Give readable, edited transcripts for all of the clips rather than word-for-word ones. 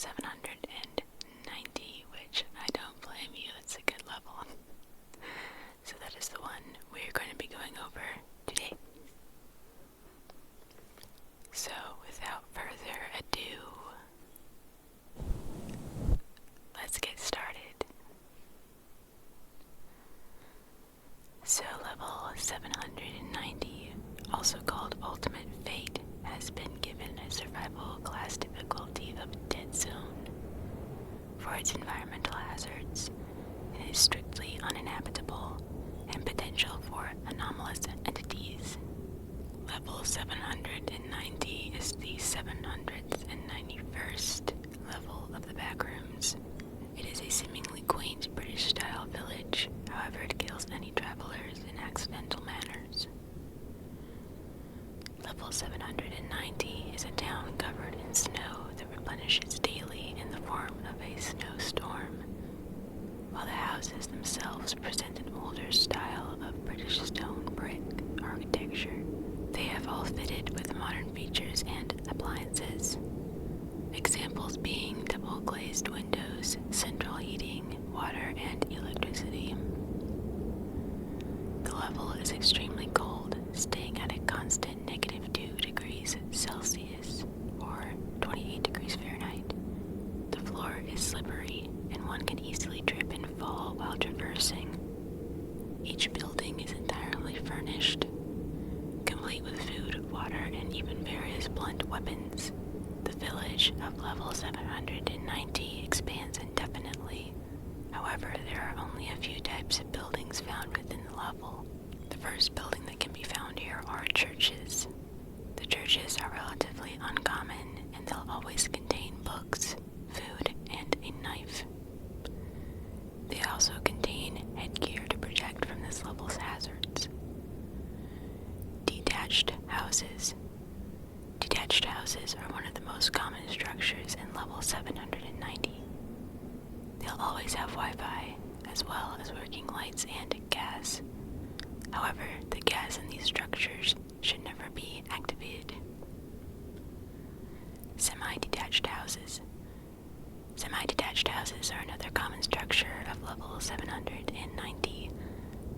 790, which I don't blame you, it's a good level. So that is the one we're going to be going over today. So without further ado, let's get started. So level 790, also called Ultimate Fate, has been given a survival class difficulty of Dead Zone. For its environmental hazards, it is strictly uninhabitable and potential for anomalous entities. Level 790 is the 791st level of the Backrooms. It is a seemingly quaint British-style village, however it kills any travelers in accidental manners. Level 790 is a town covered in snow that replenishes daily in the form of a snowstorm. While the houses themselves present an older style of British stone brick architecture, they have all fitted with modern features and appliances. Examples being double-glazed windows, central heating, water, and electricity. The level is extremely cold, staying at a constant -2 degrees Celsius, or 28 degrees Fahrenheit. The floor is slippery, and one can easily trip and fall while traversing. Each building is entirely furnished, complete with food, water, and even various blunt weapons. The village of level 790 expands indefinitely. However, there are only a few types of buildings found within the level. The first building that can be found here are churches. The churches are relatively uncommon, and they'll always contain books, food, and a knife. They also contain headgear to protect from this level's hazards. Detached houses. Detached houses are one of the most common structures in level 790. They'll always have Wi-Fi, as well as working lights and gas. However, the gas in these structures should never be activated. Semi-detached houses. Semi-detached houses are another common structure of level 790.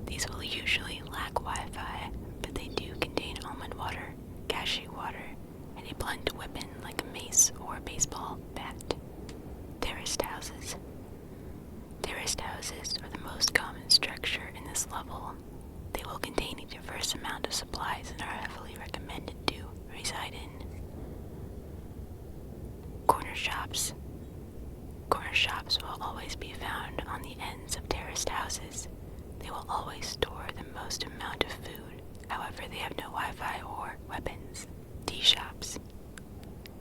These will usually lack Wi-Fi, but they do contain almond water, cashew water, and a blunt weapon like a mace or a baseball bat. Terraced houses. Terraced houses are the most common structure in this level. They will contain a diverse amount of supplies and are heavily recommended to reside in. Corner shops. Corner shops will always be found on the ends of terraced houses. They will always store the most amount of food. However, they have no Wi-Fi or weapons. Tea shops.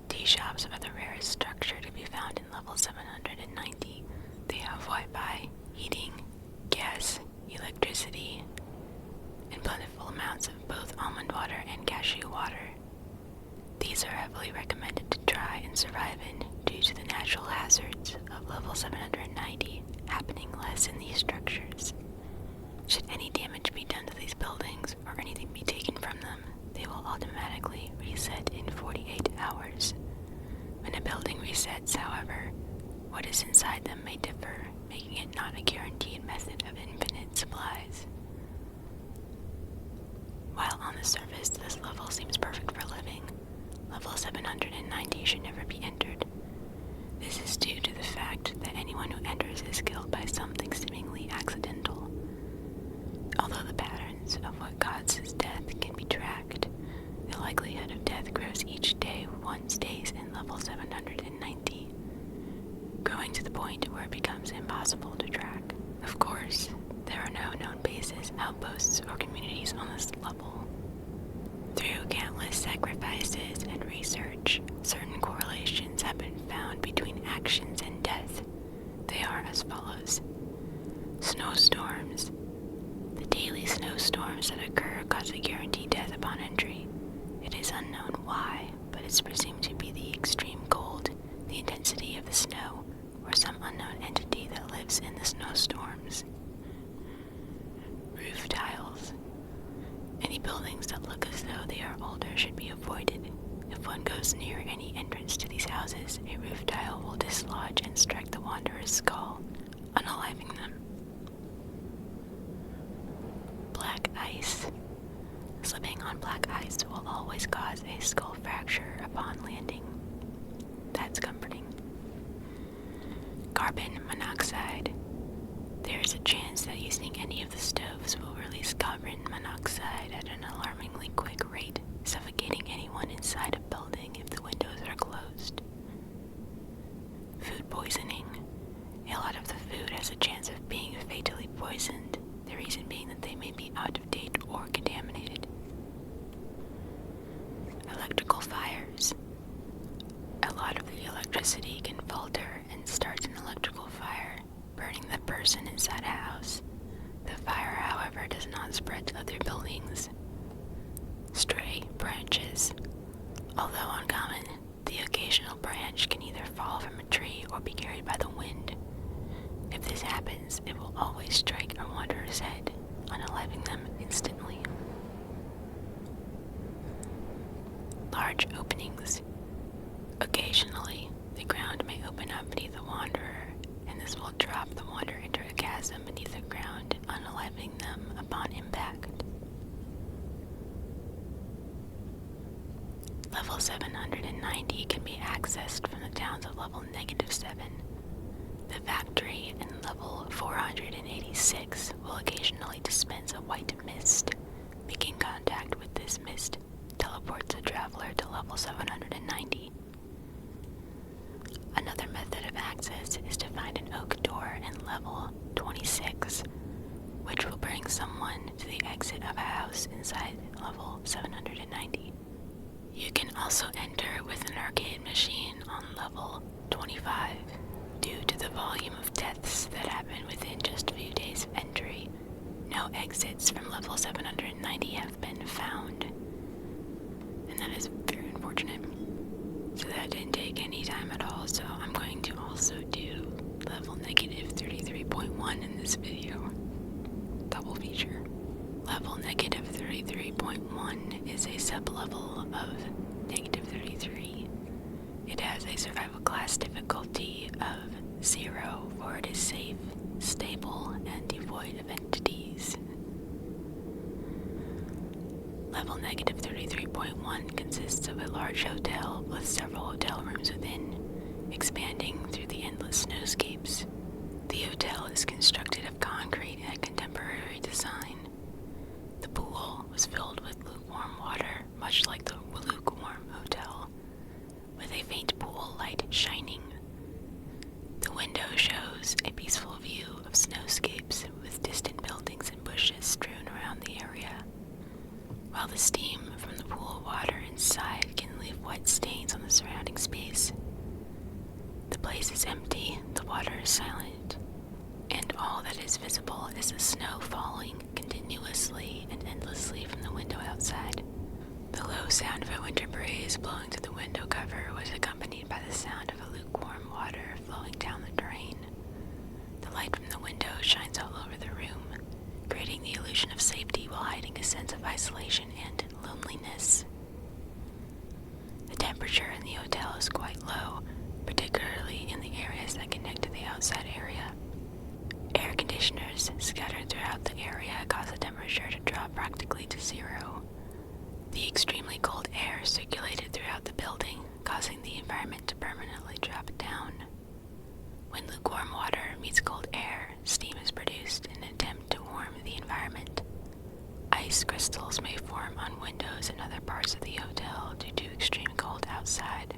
Tea shops are the rarest structure to be found in level 790. They have Wi-Fi, heating, gas, electricity, and plentiful amounts of both almond water and cashew water. These are heavily recommended to try and survive in due to the natural hazards of level 790 happening less in these structures. Should any damage be done to these buildings or anything be taken from them, they will automatically reset in 48 hours. When a building resets, however, what is inside them may differ, making it not a guaranteed method of infinite supplies. While on the surface this level seems perfect for living, level 790 should never be entered. This is due to the fact that anyone who enters is killed by something seemingly accidental. Although the patterns of what causes death can be tracked, the likelihood of death grows each day one stays in level 790, growing to the point where it becomes impossible to track. Of course, there are no known bases, outposts, or communities on this level. Through countless sacrifices and research, certain correlations have been found between actions and death. They are as follows. Snowstorms. The daily snowstorms that occur cause a guaranteed death upon entry. It is unknown why, but it's presumed to be the extreme cold, the intensity of the snow, or some unknown entity that lives in the snowstorms. Roof tiles. Any buildings that look as though they are older should be avoided. If one goes near any dislodge and strike the wanderer's skull, unaliving them. Black ice. Slipping on black ice will always cause a skull fracture upon landing. That's comforting. Carbon monoxide. There is a chance that using any of the stoves will release carbon monoxide at an alarmingly quick rate, suffocating anyone inside a building if the windows are closed. Food poisoning. A lot of the food has a chance of being fatally poisoned, the reason being that they may be out of date or contaminated. Electrical fires. A lot of the electricity can falter and start an electrical fire, burning the person inside a house. The fire, however, does not spread to other buildings. Stray branches. Although uncommon, the occasional branch can either fall from a tree or be carried by the wind. If this happens, it will always strike a wanderer's head, unaliving them instantly. Large openings. Occasionally, the ground may open up beneath the wanderer, and this will drop the wanderer into a chasm beneath the ground, unaliving them upon impact. Level 790 can be accessed from the towns of level -7. The factory in level 486 will occasionally dispense a white mist. Making contact with this mist teleports a traveler to level 790. Another method of access is to find an oak door in level 26, which will bring someone to the exit of a house inside level 790. You can also enter with an arcade machine on level 25. Due to the volume of deaths that happen within just a few days of entry, no exits from level 790 have been found. And that is very unfortunate. So that didn't take any time at all, so I'm going to also do level -33.1 in this video. Double feature. Level -33.1 is a sub-level of -33. It has a survival class difficulty of 0, for it is safe, stable, and devoid of entities. Level -33.1 consists of a large hotel with several hotel rooms within, expanding through the endless snowscapes. The hotel is constructed of concrete and a contemporary design. The pool was filled with lukewarm water, much like the lukewarm hotel, with a faint pool light shining. The window shows a peaceful view of snowscapes with distant buildings and bushes strewn around the area. While the steam from the pool water inside can leave white stains on the surrounding space, the place is empty, the water is silent, and all that is visible is the snow falling continuously and endlessly from the window outside. The low sound of a winter breeze blowing through the window cover was accompanied by the sound of a lukewarm water flowing down the drain. The light from the window shines all over the room, creating the illusion of safety while hiding a sense of isolation and loneliness. The temperature in the hotel is quite low, particularly in the areas that connect to the outside area. Air conditioners scattered throughout the area cause the temperature to drop practically to 0. The extremely cold air circulated throughout the building, causing the environment to permanently drop down. When lukewarm water meets cold air, steam is produced in an attempt to warm the environment. Ice crystals may form on windows and other parts of the hotel due to extreme cold outside.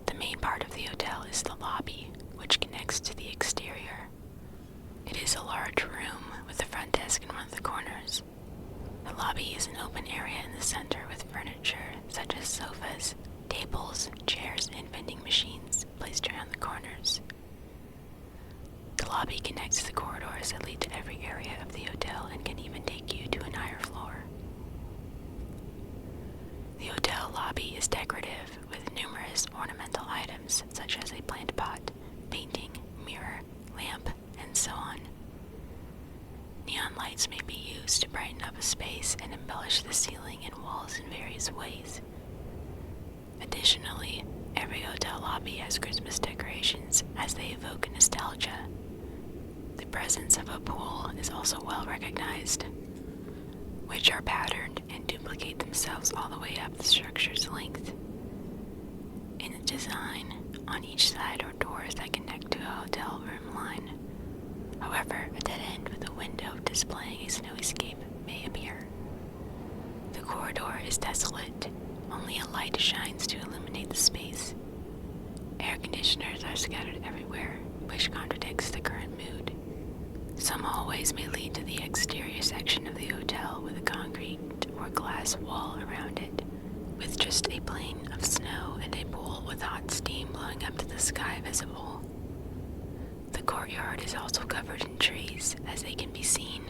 The main part of the hotel is the lobby, which connects to the exterior. It is a large room with a front desk in one of the corners. The lobby is an open area in the center with furniture such as sofas, tables, chairs, and vending machines placed around the corners. The lobby connects the corridors that lead to every area of the hotel and can even take you to an higher floor. The hotel lobby is decorative with numerous ornamental items such as a plant pot, painting, mirror, lamp, and so on. Neon lights may be used to brighten up a space and embellish the ceiling and walls in various ways. Additionally, every every hotel lobby has Christmas decorations as they evoke nostalgia. The presence of a pool is also well recognized, which are patterned and duplicate themselves all the way up the structure's length. In the design, on each side are doors that connect to a hotel room line. However, a dead end with a window displaying a snowscape may appear. The corridor is desolate. Only a light shines to illuminate the space. Air conditioners are scattered everywhere, which contradicts the current mood. Some hallways may lead to the exterior section of the hotel with a concrete or glass wall around it, with just a plain of snow and a pool with hot steam blowing up to the sky visible. The courtyard is also covered in trees, as they can be seen.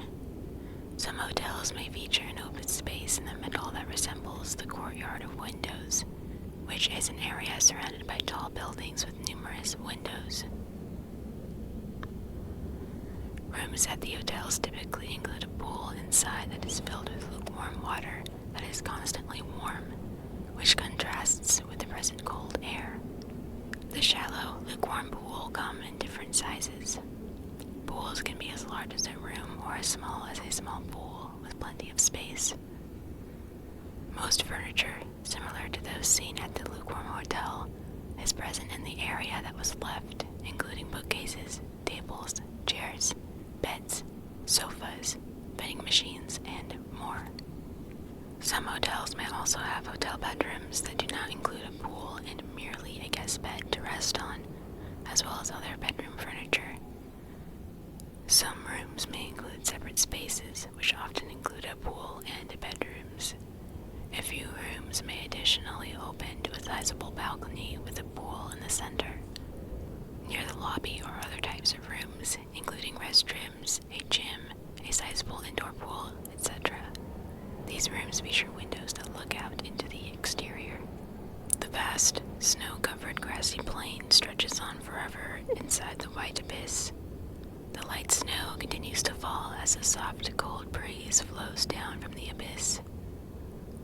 Some hotels may feature an open space in the middle that resembles the courtyard of windows, which is an area surrounded by tall buildings with numerous windows. Rooms at the hotels typically include a pool inside that is filled with lukewarm water that is constantly warm, which contrasts with the present cold air. The shallow, lukewarm pool come in different sizes. Pools can be as large as a room or as small as a small pool with plenty of space. Most furniture, similar to those seen at the lukewarm hotel, is present in the area that was left, including bookcases, tables, chairs, beds, sofas, vending machines, and more. Some hotels may also have hotel bedrooms that do not include a pool and merely a guest bed to rest on, as well as other bedroom furniture. Some rooms may include separate spaces, which often include a pool and bedrooms. A few rooms may additionally open to a sizable balcony with a pool in the center. Near the lobby are other types of rooms, including restrooms, a gym, a sizable indoor pool, etc. These rooms feature windows that look out into the exterior. The vast, snow-covered grassy plain stretches on forever inside the white abyss. The light snow continues to fall as a soft, cold breeze flows down from the abyss.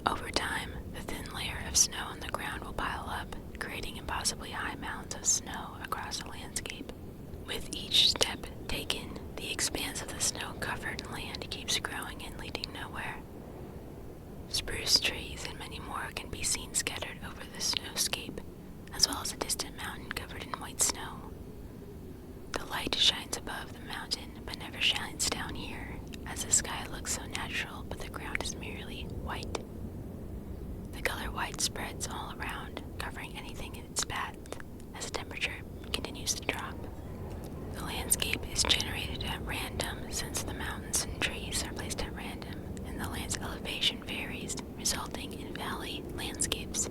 Over time, the thin layer of snow on the ground will pile up, creating impossibly high mounds of snow across the landscape. With each step taken, the expanse of the snow-covered land keeps growing and leading nowhere. Spruce trees and many more can be seen scattered over the snowscape, as well as a distant mountain covered in white snow. The light shines above the mountain, but never shines down here, as the sky looks so natural, but the ground is merely white. The color white spreads all around, covering anything in its path, as the temperature continues to drop. The landscape is generated at random, since the mountains and trees are placed at random, and the land's elevation varies, resulting in valley landscapes.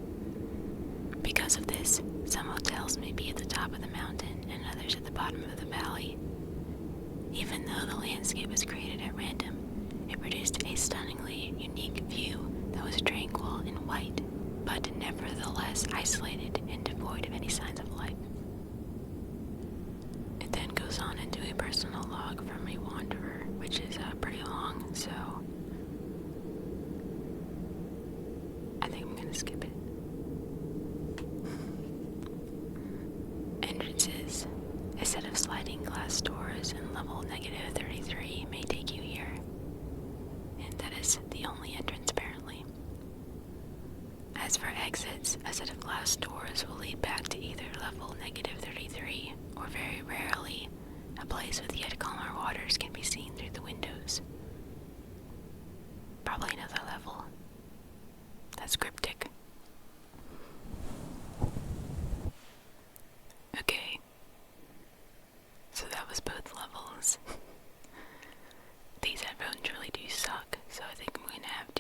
Because of this, some hotels may be at the top of the mountain and others at the bottom of the valley. Even though the landscape was created at random, it produced a stunningly unique view that was tranquil and white, but nevertheless isolated and devoid of any signs of life. It then goes on into a personal log from a wanderer, which is pretty long, so I think I'm gonna skip it. Entrances. A set of sliding glass doors in level -33 may take you here, and that is the only entrance apparently. As for exits, a set of glass doors will lead back to either level -33 or very rarely, a place with yet calmer waters can be seen through the windows. Probably another level. That's cryptic. Okay. So that was both levels. These headphones really do suck, so I think I'm going to have